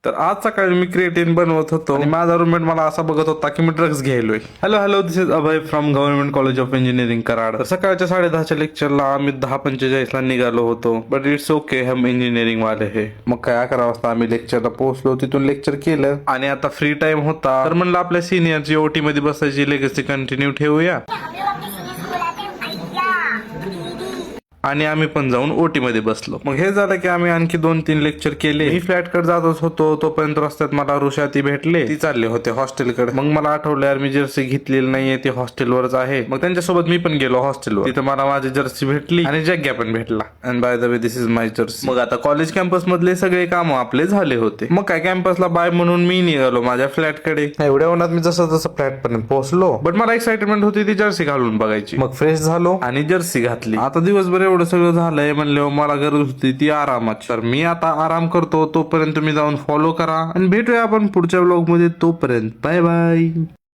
तर आज सकाळी मी क्रिएटिन बनवत होतो आणि माझा रूममेट मला असा बघत होता की मी ड्रग्स घ्यायलोय. Hello this is Abhay from government college of engineering Karad. तर सकाळच्या 10:30च्या लेक्चरला आम्ही 10:45 ला निघालो होतो. बट इट्स ओके, हम इंजिनिअरिंग वाले हे. मग काय 11 वाजता आम्ही लेक्चरला पोहोचलो, तिथून लेक्चर केलं आणि आता फ्री टाइम होता तर म्हणलं आपल्या सिनियरची ओटी मध्ये बसायची लेगसी कंटिन्यू ठेवूया आणि आम्ही पण जाऊन ओटी मध्ये बसलो. मग हे झालं की आम्ही आणखी 2-3 लेक्चर केले. मी फ्लॅट कडे जातच होतो, तोपर्यंत रस्त्यात मला ऋषा ती भेटले. ती चालले होते हॉस्टेलकडे. मग मला आठवलं यार मी जर्सी घेतलेली नाहीये, ती हॉस्टेलवरच आहे. मग त्यांच्यासोबत मी पण गेलो हॉस्टेलवर. तिथं मला माझी जर्सी भेटली आणि जग्या पण भेटला. And by the way this is my Jersey. मग आता कॉलेज कॅम्पस मधले सगळे काम आपले झाले होते. मग काय कॅम्पसला बाय म्हणून मी निघालो माझ्या फ्लॅट कडे. एवढ्या उन्हात मी जसं फ्लॅट पर्यंत पोहोचलो. बट मला एक्साइटमेंट होती ती जर्सी घालून बघायची. मग फ्रेश झालो आणि जर्सी घातली. आता दिवसभर एवढं सगळं झालंय म्हणल्यावर मला गरज होती ती आरामाची. तर मी आता आराम करतो, तोपर्यंत तुम्ही जाऊन फॉलो करा आणि भेटूया आपण पुढच्या व्लॉग मध्ये. तोपर्यंत बाय बाय.